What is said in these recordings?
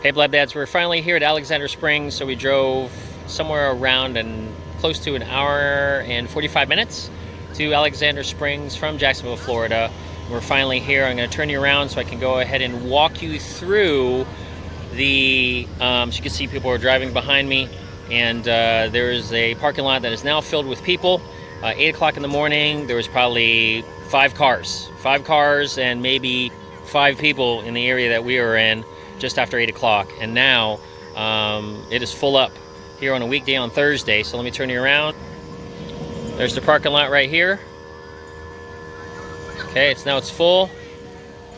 Hey Blood Dads, we're finally here at Alexander Springs. So we drove somewhere around and close to an hour and 45 minutes to Alexander Springs from Jacksonville, Florida. We're finally here. I'm going to turn you around so I can go ahead and walk you through the, so you can see people are driving behind me, and there is a parking lot that is now filled with people. 8 o'clock in the morning, there was probably five cars and maybe 5 people in the area that we were in just after 8 o'clock, and now it is full up here on a weekday on Thursday. So let me turn you around. There's the parking lot right here. Okay, it's full.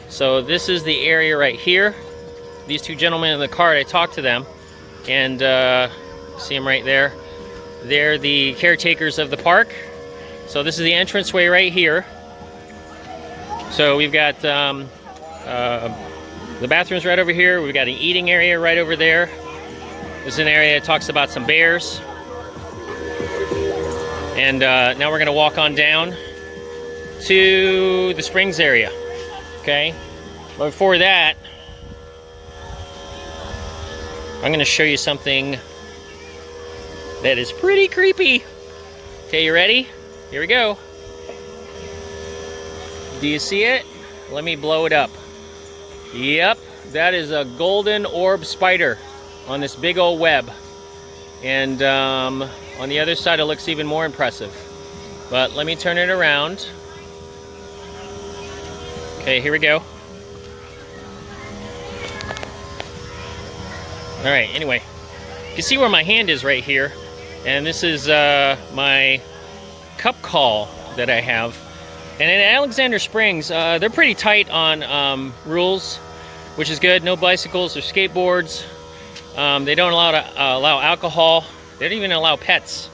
So this is the area right here. These two gentlemen in the car, I talked to them, and see them right there. They're the caretakers of the park. So this is the entranceway right here. So we've got the bathroom's right over here. We've got an eating area right over there. This is an area that talks about some bears. And now we're gonna walk on down to the Springs area, okay? But before that, I'm gonna show you something that is pretty creepy. Okay, you ready? Here we go. Do you see it? Let me blow it up. Yep, that is a golden orb spider on this big old web. And on the other side, it looks even more impressive. But let me turn it around. Okay, here we go. All right, anyway, you can see where my hand is right here. And this is my cup call that I have. And in Alexander Springs, they're pretty tight on rules, which is good. No bicycles or skateboards. They don't allow alcohol. They don't even allow pets.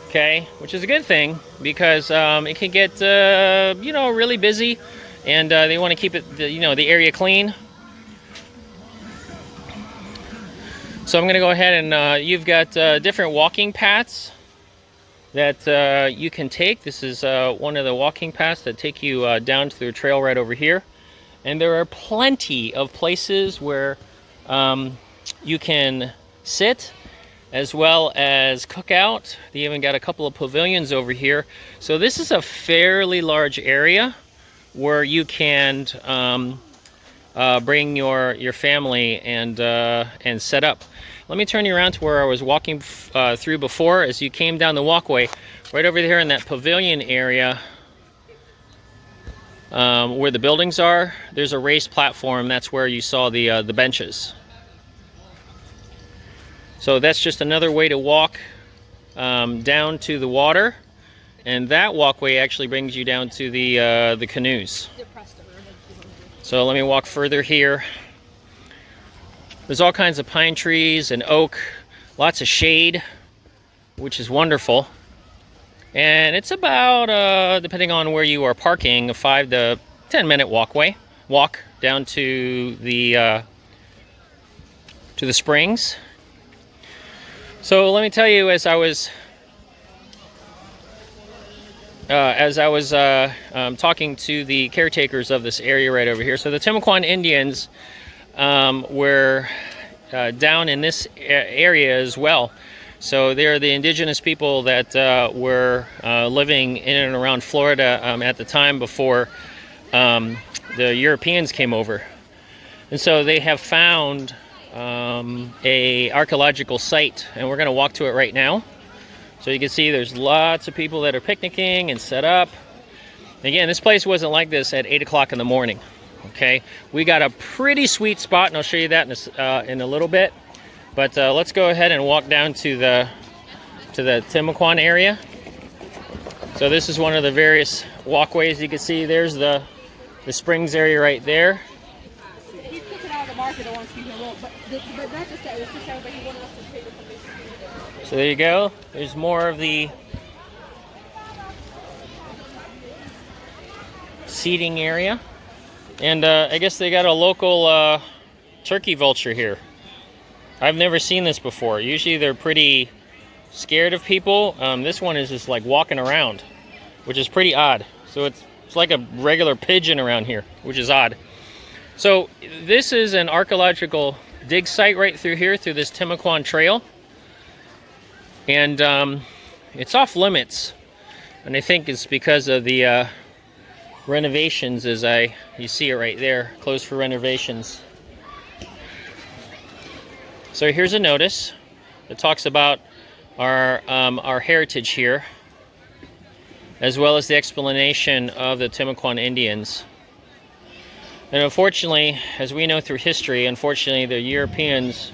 Okay, which is a good thing, because it can get really busy, and they want to keep it the area clean. So I'm going to go ahead and you've got different walking paths that you can take. This is one of the walking paths that take you down to the trail right over here. And there are plenty of places where you can sit, as well as cook out. They even got a couple of pavilions over here. So this is a fairly large area where you can bring your family and set up. Let me turn you around to where I was walking through before. As you came down the walkway, right over there in that pavilion area where the buildings are, there's a raised platform. That's where you saw the benches. So that's just another way to walk down to the water, and that walkway actually brings you down to the canoes. So let me walk further here. There's all kinds of pine trees and oak, lots of shade, which is wonderful. And it's about, depending on where you are parking, a 5 to 10 minute walk down to the springs. So let me tell you, as I was talking to the caretakers of this area right over here. So the Timucuan Indians were down in this area as well. So they're the indigenous people that were living in and around Florida at the time before the Europeans came over. And so they have found a archaeological site, and we're going to walk to it right now. So you can see there's lots of people that are picnicking and set up. Again, this place wasn't like this at 8 o'clock in the morning. Okay, we got a pretty sweet spot, and I'll show you that in a little bit. But let's go ahead and walk down to the Timucuan area. So this is one of the various walkways. You can see there's the springs area right there. So there you go. There's more of the seating area. And I guess they got a local turkey vulture here. I've never seen this before. Usually they're pretty scared of people. This one is just like walking around, which is pretty odd. So it's like a regular pigeon around here, which is odd. So this is an archaeological dig site right through here, through this Timucuan Trail. And it's off limits. And I think it's because of the renovations, you see it right there, closed for renovations. So here's a notice that talks about our heritage here, as well as the explanation of the Timucuan Indians. And unfortunately, as we know through history, unfortunately the Europeans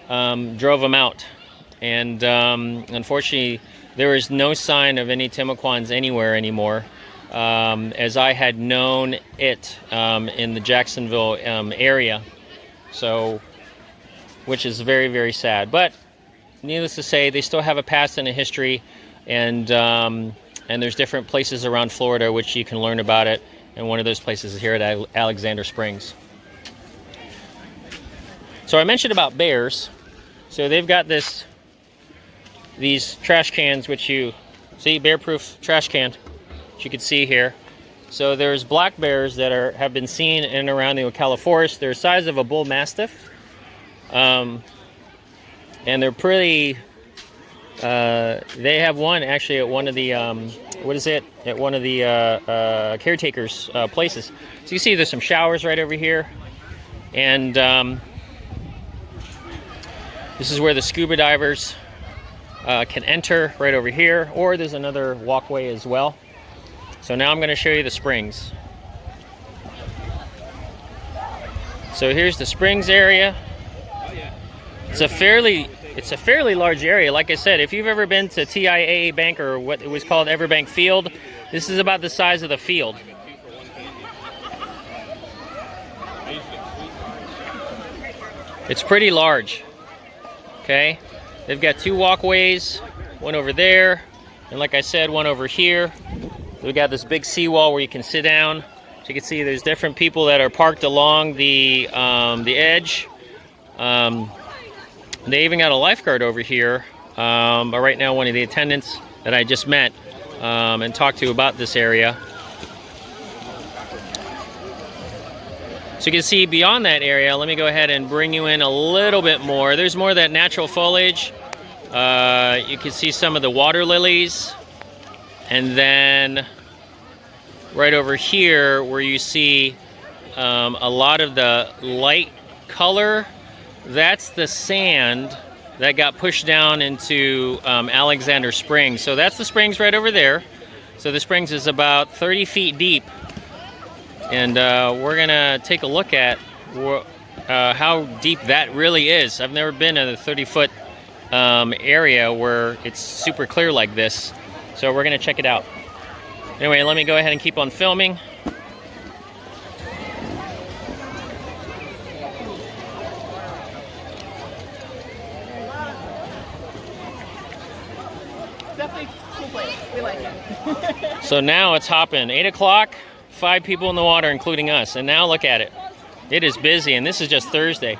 drove them out. And unfortunately, there is no sign of any Timucuans anywhere anymore, as I had known it in the Jacksonville area. So, which is very, very sad. But needless to say, they still have a past and a history, and there's different places around Florida which you can learn about it. And one of those places is here at Alexander Springs. So I mentioned about bears. So they've got these trash cans, which you see, bear-proof trash can, which you can see here. So there's black bears that have been seen in and around the Ocala Forest. They're the size of a bull mastiff, and they're pretty. They have one actually at one of the at one of the caretakers' places. So you see there's some showers right over here, and this is where the scuba divers can enter right over here, or there's another walkway as well. So now I'm going to show you the springs. So here's the springs area. It's a fairly large area. Like I said, if you've ever been to TIAA Bank, or what it was called Everbank Field, this is about the size of the field. It's pretty large. Okay, they've got two walkways, one over there, and like I said, one over here. We've got this big seawall where you can sit down. So you can see there's different people that are parked along the edge. They even got a lifeguard over here, but right now one of the attendants that I just met and talked to about this area. So you can see beyond that area, let me go ahead and bring you in a little bit more. There's more of that natural foliage. You can see some of the water lilies. And then right over here where you see a lot of the light color, that's the sand that got pushed down into Alexander Springs. So that's the springs right over there. So the springs is about 30 feet deep. And we're gonna take a look at how deep that really is. I've never been in a 30-foot area where it's super clear like this. So we're gonna check it out. Anyway, let me go ahead and keep on filming. Definitely cool place. We like it. So now it's hopping. 8 o'clock, 5 people in the water, including us. And now look at it. It is busy, and this is just Thursday.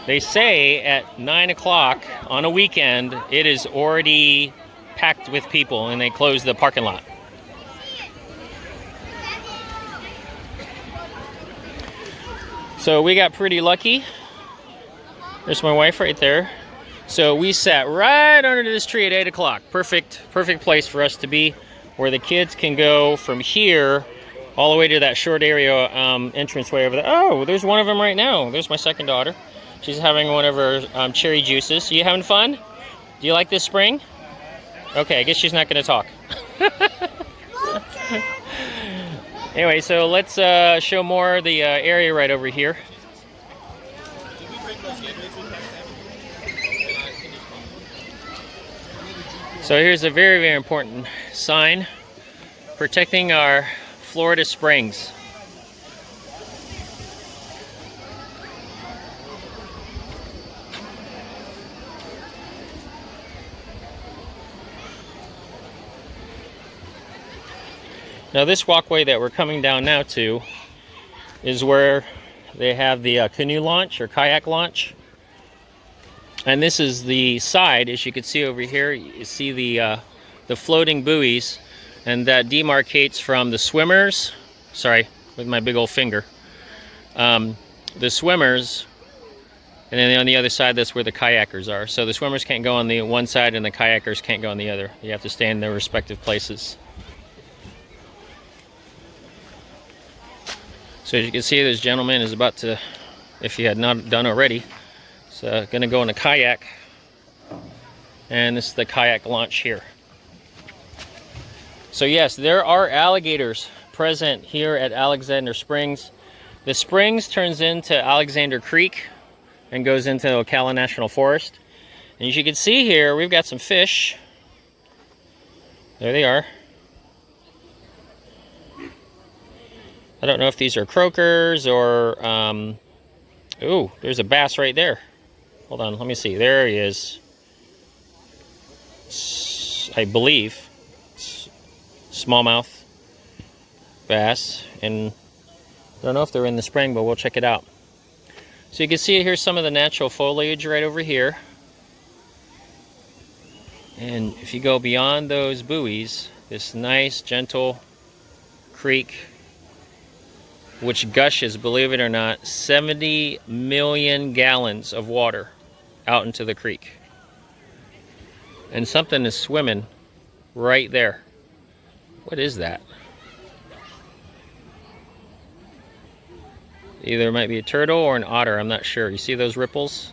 They say at 9 o'clock on a weekend, it is already packed with people, and they close the parking lot. So we got pretty lucky. There's my wife right there. So we sat right under this tree at 8 o'clock. Perfect place for us to be, where the kids can go from here all the way to that short area entranceway over there. Oh, there's one of them right now. There's my second daughter. She's having one of her cherry juices. You having fun? Do you like this spring? Okay, I guess she's not going to talk. Anyway, so let's show more of the area right over here. So here's a very, very important sign protecting our Florida springs. Now this walkway that we're coming down now to is where they have the canoe launch or kayak launch. And this is the side, as you can see over here. You see the floating buoys, and that demarcates from the swimmers. Sorry, with my big old finger. The swimmers And then on the other side, that's where the kayakers are. So the swimmers can't go on the one side and the kayakers can't go on the other. You have to stay in their respective places. So as you can see, this gentleman is about to, if he had not done already, is going to go in a kayak. And this is the kayak launch here. So yes, there are alligators present here at Alexander Springs. The springs turns into Alexander Creek and goes into Ocala National Forest. And as you can see here, we've got some fish. There they are. I don't know if these are croakers or, ooh, there's a bass right there. Hold on, let me see. There he is. I believe. Smallmouth bass. And I don't know if they're in the spring, but we'll check it out. So you can see here's some of the natural foliage right over here. And if you go beyond those buoys, this nice, gentle creek, which gushes, believe it or not, 70 million gallons of water out into the creek. And something is swimming right there. What is that? Either it might be a turtle or an otter, I'm not sure. You see those ripples?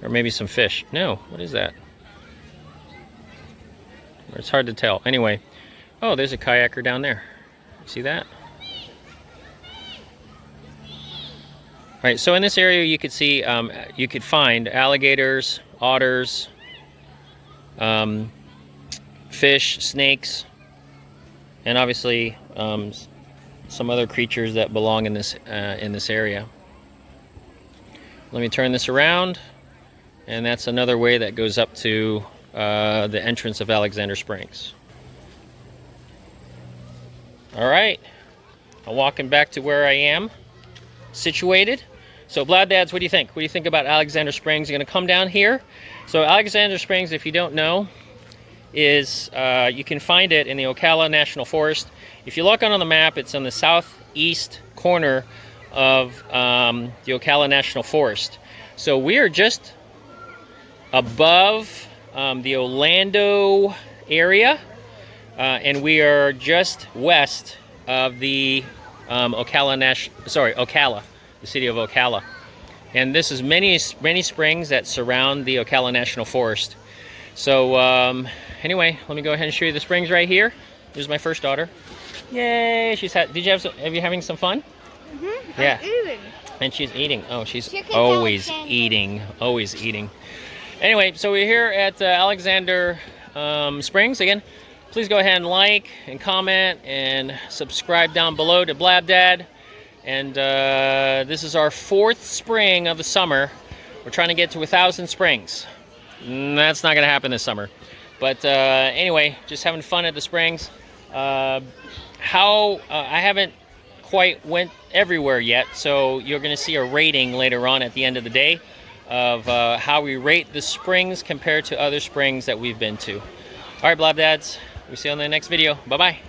Or maybe some fish. No, what is that? It's hard to tell. Anyway, oh, there's a kayaker down there. See that? All right, so in this area you could see, you could find alligators, otters, fish, snakes, and obviously some other creatures that belong in this area. Let me turn this around, and that's another way that goes up to the entrance of Alexander Springs. All right, I'm walking back to where I am situated. So Blab Dads, what do you think? What do you think about Alexander Springs? You're going to come down here. So Alexander Springs, if you don't know, is you can find it in the Ocala National Forest. If you look on the map, it's on the southeast corner of the Ocala National Forest. So we are just above the Orlando area, and we are just west of the Ocala, the city of Ocala. And this is many springs that surround the Ocala National Forest. So anyway, let me go ahead and show you the springs right here. Here's my first daughter. Yay! Have you having some fun? Mm-hmm. Yeah. I'm eating. And she's eating. Oh, she's always eating. Always eating. Anyway, so we're here at Alexander Springs. Again, please go ahead and like and comment and subscribe down below to Blab Dad. And this is our 4th spring of the summer. We're trying to get to 1,000 springs. That's not going to happen this summer. But anyway, just having fun at the springs. I haven't quite went everywhere yet, so you're going to see a rating later on at the end of the day of how we rate the springs compared to other springs that we've been to. All right, Blab Dads, we'll see you on the next video. Bye-bye.